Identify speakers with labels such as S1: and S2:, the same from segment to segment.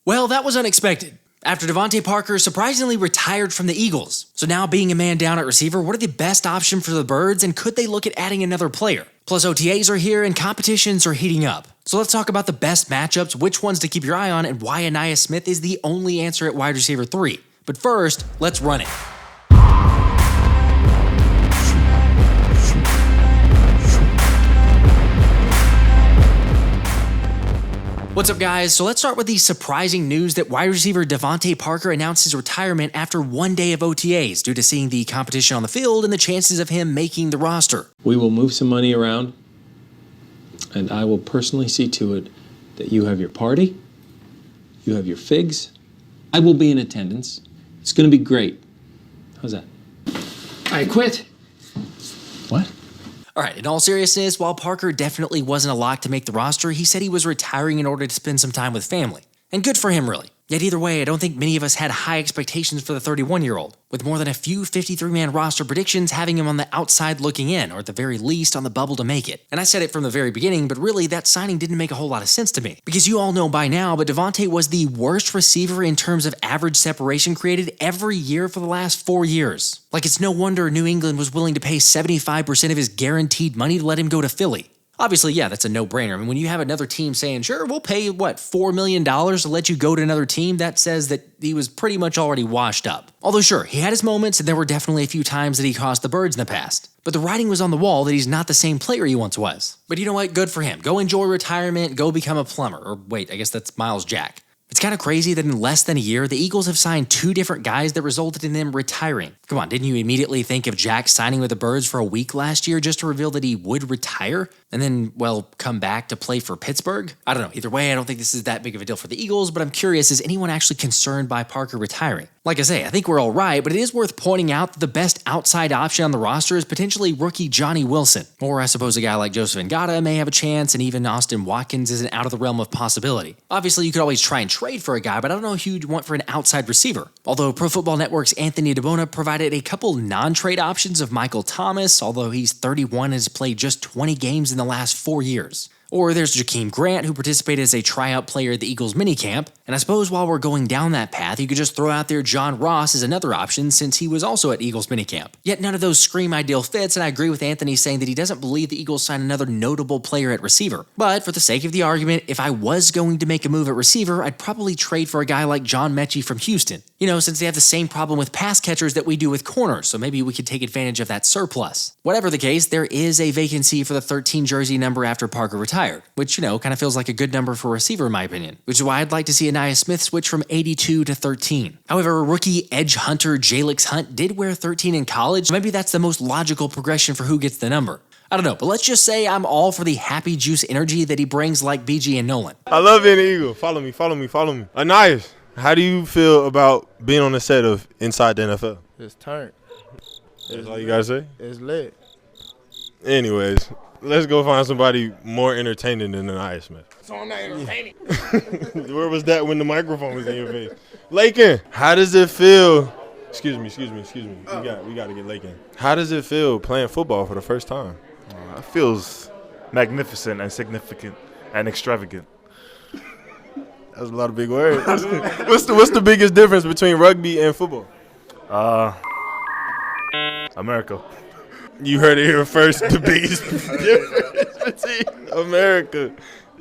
S1: Well, that was unexpected. After Devante Parker surprisingly retired from the Eagles. So now being a man down at receiver, what are the best options for the Birds, and could they look at adding another player? Plus OTAs are here and competitions are heating up. So let's talk about the best matchups, which ones to keep your eye on, and why Ainias Smith is the only answer at wide receiver 3. But first, let's run it. What's up, guys? So let's start with the surprising news that wide receiver Devante Parker announced his retirement after one day of OTAs due to seeing the competition on the field and the chances of him making the roster.
S2: We will move some money around, and I will personally see to it that you have your party, you have your figs. I will be in attendance. It's going to be great. How's that?
S3: I quit.
S2: What?
S1: Alright, in all seriousness, while Parker definitely wasn't a lock to make the roster, he said he was retiring in order to spend some time with family. And good for him, really. Yet either way, I don't think many of us had high expectations for the 31-year-old, with more than a few 53-man roster predictions having him on the outside looking in, or at the very least on the bubble to make it. And I said it from the very beginning, but really that signing didn't make a whole lot of sense to me. Because you all know by now, but Devante was the worst receiver in terms of average separation created every year for the last 4 years. Like, it's no wonder New England was willing to pay 75% of his guaranteed money to let him go to Philly. Obviously, yeah, that's a no-brainer. I mean, when you have another team saying, sure, we'll pay you, $4 million to let you go to another team, that says that he was pretty much already washed up. Although, sure, he had his moments, and there were definitely a few times that he cost the Birds in the past. But the writing was on the wall that he's not the same player he once was. But you know what? Good for him. Go enjoy retirement, go become a plumber. Or wait, I guess that's Miles Jack. It's kind of crazy that in less than a year, the Eagles have signed 2 different guys that resulted in them retiring. Come on, didn't you immediately think of Jack signing with the Birds for a week last year just to reveal that he would retire? And then, well, come back to play for Pittsburgh? I don't know. Either way, I don't think this is that big of a deal for the Eagles, but I'm curious, is anyone actually concerned by Parker retiring? Like I say, I think we're all right, but it is worth pointing out that the best outside option on the roster is potentially rookie Johnny Wilson. Or I suppose a guy like Joseph Ngata may have a chance, and even Austin Watkins isn't out of the realm of possibility. Obviously, you could always try and trade for a guy, but I don't know who you'd want for an outside receiver. Although Pro Football Network's Anthony DeBona provided a couple non-trade options of Michael Thomas, although he's 31 and has played just 20 games in the last 4 years. Or there's Jakeem Grant, who participated as a tryout player at the Eagles minicamp, and I suppose while we're going down that path, you could just throw out there John Ross as another option since he was also at Eagles minicamp. Yet none of those scream ideal fits, and I agree with Anthony saying that he doesn't believe the Eagles sign another notable player at receiver. But for the sake of the argument, if I was going to make a move at receiver, I'd probably trade for a guy like John Metchie from Houston. You know, since they have the same problem with pass catchers that we do with corners, so maybe we could take advantage of that surplus. Whatever the case, there is a vacancy for the 13 jersey number after Parker retired, which, you know, kind of feels like a good number for a receiver in my opinion, which is why I'd like to see Ainias Smith switch from 82 to 13. However, rookie edge hunter Jalyx Hunt did wear 13 in college, so maybe that's the most logical progression for who gets the number. I don't know, but let's just say I'm all for the happy juice energy that he brings like BG and Nolan.
S4: I love being an Eagle. Follow me. Ainias, how do you feel about being on the set of Inside the NFL?
S5: It's turned.
S4: That's all you gotta say?
S5: It's lit.
S4: Anyways, let's go find somebody more entertaining than Ainias Smith.
S5: So I'm not entertaining.
S4: Where was that when the microphone was in your face? Lakin, how does it feel? Excuse me. We got to get Lakin. How does it feel playing football for the first time?
S6: It feels magnificent and significant and extravagant.
S4: That was a lot of big words. What's the biggest difference between rugby and football?
S6: America.
S4: You heard it here first. The biggest difference between America.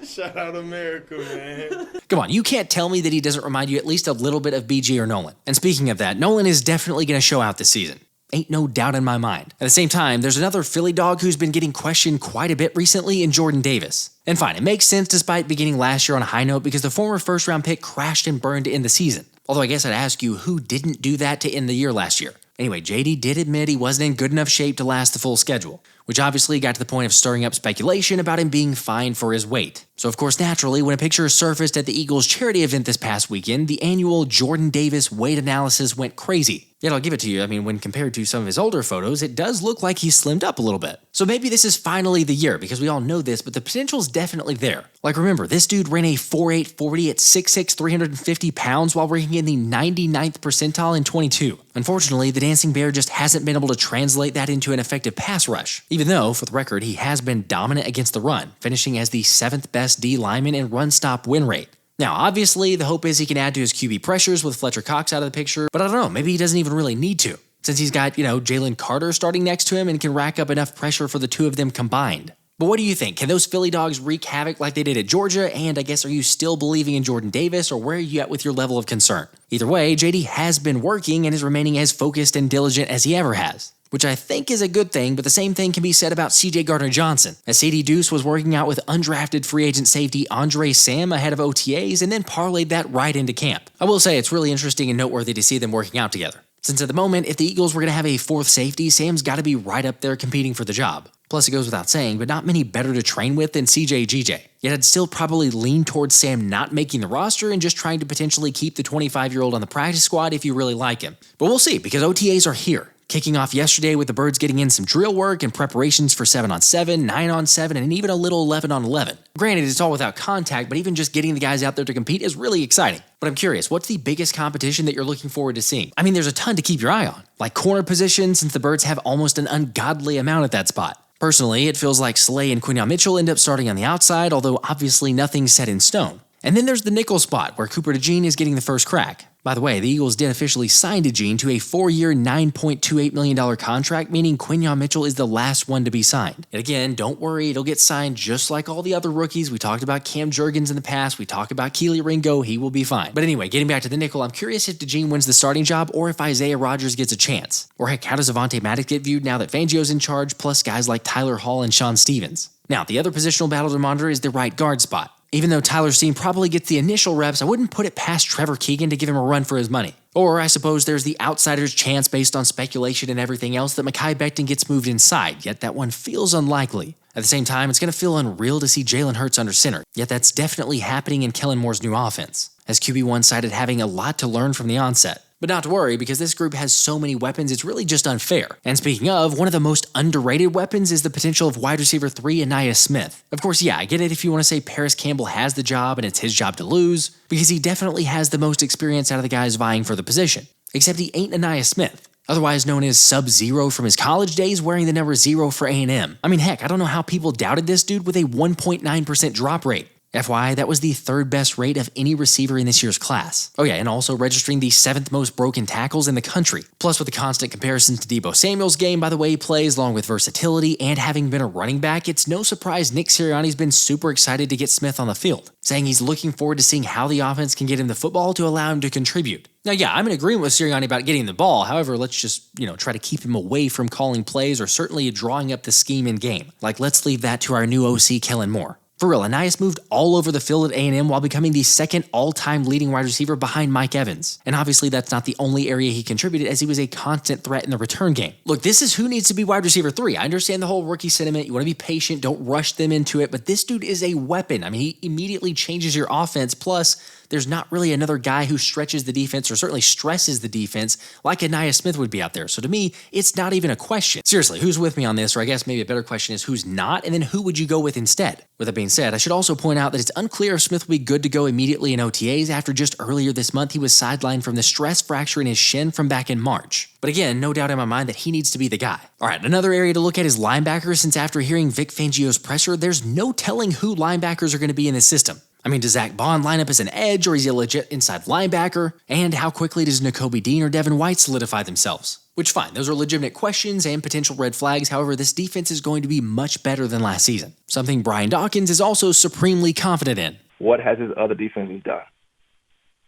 S4: Shout out America, man.
S1: Come on, you can't tell me that he doesn't remind you at least a little bit of BG or Nolan. And speaking of that, Nolan is definitely going to show out this season. Ain't no doubt in my mind. At the same time, there's another Philly dog who's been getting questioned quite a bit recently in Jordan Davis. And fine, it makes sense despite beginning last year on a high note because the former first-round pick crashed and burned to end the season. Although I guess I'd ask you, who didn't do that to end the year last year? Anyway, JD did admit he wasn't in good enough shape to last the full schedule, which obviously got to the point of stirring up speculation about him being fined for his weight. So of course, naturally, when a picture surfaced at the Eagles charity event this past weekend, the annual Jordan Davis weight analysis went crazy. Yet I'll give it to you, I mean, when compared to some of his older photos, it does look like he's slimmed up a little bit. So maybe this is finally the year, because we all know this, but the potential's definitely there. Like remember, this dude ran a 4.8 40 at 6'6", 350 pounds while ranking in the 99th percentile in 22. Unfortunately, the Dancing Bear just hasn't been able to translate that into an effective pass rush, even though, for the record, he has been dominant against the run, finishing as the 7th best D lineman in run stop win rate. Now, obviously, the hope is he can add to his QB pressures with Fletcher Cox out of the picture, but I don't know, maybe he doesn't even really need to, since he's got, Jalen Carter starting next to him and can rack up enough pressure for the two of them combined. But what do you think? Can those Philly dogs wreak havoc like they did at Georgia? And I guess, are you still believing in Jordan Davis, or where are you at with your level of concern? Either way, JD has been working and is remaining as focused and diligent as he ever has, which I think is a good thing, but the same thing can be said about CJ Gardner-Johnson, as CD Deuce was working out with undrafted free agent safety Andre Sam ahead of OTAs and then parlayed that right into camp. I will say it's really interesting and noteworthy to see them working out together, since at the moment, if the Eagles were going to have a fourth safety, Sam's got to be right up there competing for the job. Plus, it goes without saying, but not many better to train with than CJ GJ. Yet I'd still probably lean towards Sam not making the roster and just trying to potentially keep the 25-year-old on the practice squad if you really like him. But we'll see, because OTAs are here. Kicking off yesterday with the Birds getting in some drill work and preparations for 7-on-7, 9-on-7, and even a little 11-on-11. Granted, it's all without contact, but even just getting the guys out there to compete is really exciting. But I'm curious, what's the biggest competition that you're looking forward to seeing? I mean, there's a ton to keep your eye on, like corner position, since the Birds have almost an ungodly amount at that spot. Personally, it feels like Slay and Quinyon Mitchell end up starting on the outside, although obviously nothing's set in stone. And then there's the nickel spot, where Cooper DeJean is getting the first crack. By the way, the Eagles did officially sign DeJean to a 4-year, $9.28 million contract, meaning Quinyon Mitchell is the last one to be signed. And again, don't worry, it'll get signed just like all the other rookies. We talked about Cam Jurgens in the past. We talked about Keely Ringo. He will be fine. But anyway, getting back to the nickel, I'm curious if DeJean wins the starting job or if Isaiah Rodgers gets a chance. Or heck, how does Avonte Maddox get viewed now that Fangio's in charge, plus guys like Tyler Hall and Sean Stevens? Now, the other positional battle to monitor is the right guard spot. Even though Tyler Steen probably gets the initial reps, I wouldn't put it past Trevor Keegan to give him a run for his money. Or I suppose there's the outsider's chance based on speculation and everything else that Mekhi Becton gets moved inside, yet that one feels unlikely. At the same time, it's going to feel unreal to see Jalen Hurts under center, yet that's definitely happening in Kellen Moore's new offense, as QB1 cited having a lot to learn from the onset. But not to worry, because this group has so many weapons, it's really just unfair. And speaking of, one of the most underrated weapons is the potential of wide receiver 3, Ainias Smith. Of course, yeah, I get it if you want to say Parris Campbell has the job and it's his job to lose, because he definitely has the most experience out of the guys vying for the position. Except he ain't Ainias Smith, otherwise known as Sub-Zero from his college days, wearing the number 0 for A&M. I mean, heck, I don't know how people doubted this dude with a 1.9% drop rate. FYI, that was the 3rd best rate of any receiver in this year's class. Oh yeah, and also registering the 7th most broken tackles in the country. Plus, with the constant comparisons to Deebo Samuel's game by the way he plays, along with versatility and having been a running back, it's no surprise Nick Sirianni's been super excited to get Smith on the field, saying he's looking forward to seeing how the offense can get him the football to allow him to contribute. Now yeah, I'm in agreement with Sirianni about getting the ball, however, let's just, try to keep him away from calling plays or certainly drawing up the scheme in game. Like, let's leave that to our new OC, Kellen Moore. For real, Ainias moved all over the field at A&M while becoming the 2nd all-time leading wide receiver behind Mike Evans. And obviously that's not the only area he contributed, as he was a constant threat in the return game. Look, this is who needs to be wide receiver 3. I understand the whole rookie sentiment. You want to be patient, don't rush them into it, but this dude is a weapon. I mean, he immediately changes your offense, plus there's not really another guy who stretches the defense or certainly stresses the defense like Ainias Smith would be out there. So to me, it's not even a question. Seriously, who's with me on this? Or I guess maybe a better question is who's not, and then who would you go with instead? With that being said, I should also point out that it's unclear if Smith will be good to go immediately in OTAs after just earlier this month he was sidelined from the stress fracture in his shin from back in March. But again, no doubt in my mind that he needs to be the guy. Alright, another area to look at is linebackers, since after hearing Vic Fangio's presser, there's no telling who linebackers are going to be in this system. I mean, does Zack Baun line up as an edge, or is he a legit inside linebacker? And how quickly does Nakobe Dean or Devin White solidify themselves? Which, fine, those are legitimate questions and potential red flags. However, this defense is going to be much better than last season, something Brian Dawkins is also supremely confident in.
S5: What has his other defenses done?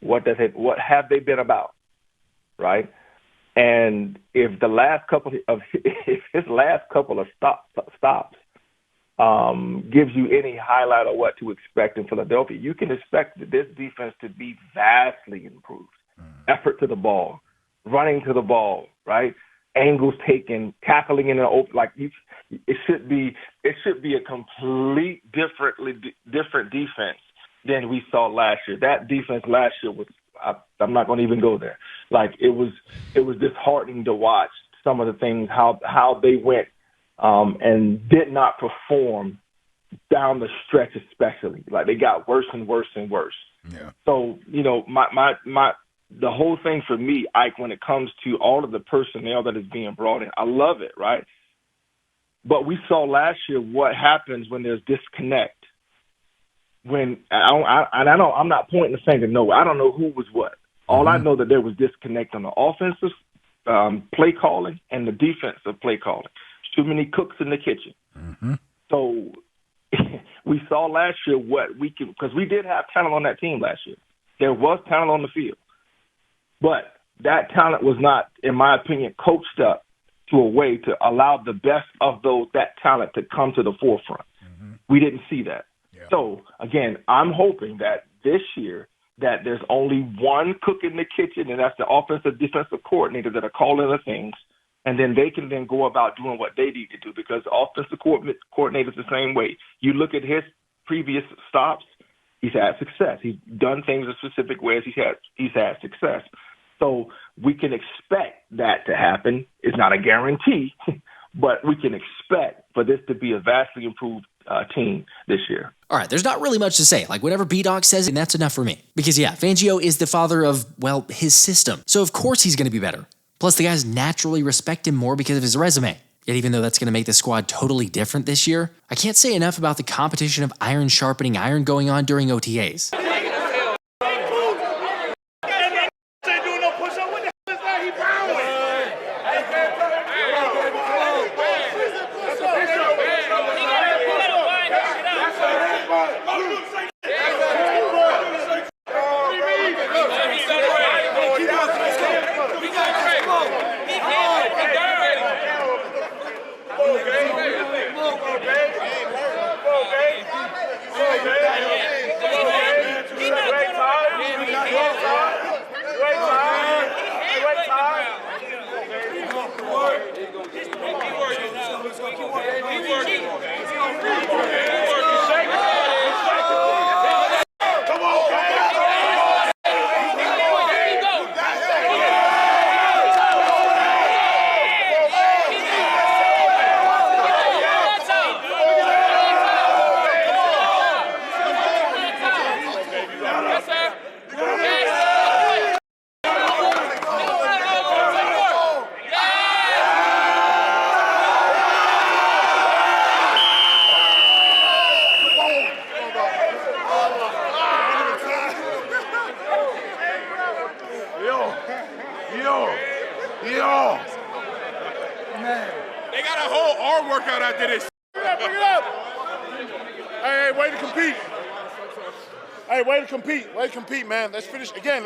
S5: What have they been about, right? And if his last couple of stops gives you any highlight of what to expect in Philadelphia, you can expect this defense to be vastly improved. Effort to the ball, running to the ball, right? Angles taken, tackling in an open, it should be a complete different defense than we saw last year. That defense last year was, I'm not going to even go there. It was disheartening to watch some of the things, how they went and did not perform down the stretch, especially. They got worse and worse and worse. Yeah. So, the whole thing for me, Ike, when it comes to all of the personnel that is being brought in, I love it, right? But we saw last year what happens when there's disconnect. when I'm not pointing the finger. No, I don't know who was what. All I know that there was disconnect on the offensive play calling and the defensive play calling. Too many cooks in the kitchen.
S7: Mm-hmm.
S5: So we saw last year what we can, because we did have talent on that team last year. There was talent on the field, but that talent was not, in my opinion, coached up to a way to allow the best of that talent to come to the forefront.
S7: Mm-hmm.
S5: We didn't see that.
S7: Yeah.
S5: So again, I'm hoping that this year that there's only one cook in the kitchen, and that's the offensive defensive coordinator that are calling the things, and then they can then go about doing what they need to do, because the offensive coordinator is the same way. You look at his previous stops, he's had success. He's done things in specific ways. He's had success. So we can expect that to happen. It's not a guarantee, but we can expect for this to be a vastly improved team this year.
S1: All right, there's not really much to say. Like, whatever B-Dog says, and that's enough for me. Because, yeah, Fangio is the father of, well, his system. So, of course, he's going to be better. Plus, the guys naturally respect him more because of his resume. Yet, even though that's going to make the squad totally different this year, I can't say enough about the competition of iron sharpening iron going on during OTAs.
S8: They got a whole arm workout after this. Bring it up. Hey, way to compete. Hey, way to compete. Way to compete, man. Let's finish the day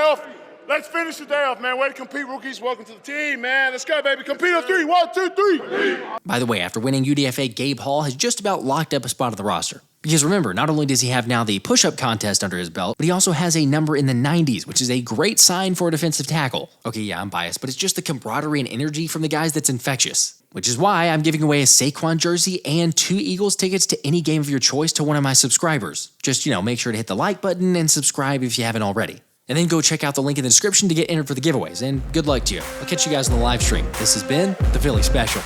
S8: off. Let's finish the day off, man. Way to compete, rookies. Welcome to the team, man. Let's go, baby. Compete on 3. 1, 2, 3.
S1: By the way, after winning UDFA, Gabe Hall has just about locked up a spot on the roster. Because remember, not only does he have now the push-up contest under his belt, but he also has a number in the 90s, which is a great sign for a defensive tackle. Okay, yeah, I'm biased, but it's just the camaraderie and energy from the guys that's infectious. Which is why I'm giving away a Saquon jersey and 2 Eagles tickets to any game of your choice to one of my subscribers. Just, make sure to hit the like button and subscribe if you haven't already. And then go check out the link in the description to get entered for the giveaways, and good luck to you. I'll catch you guys on the live stream. This has been the Philly Special.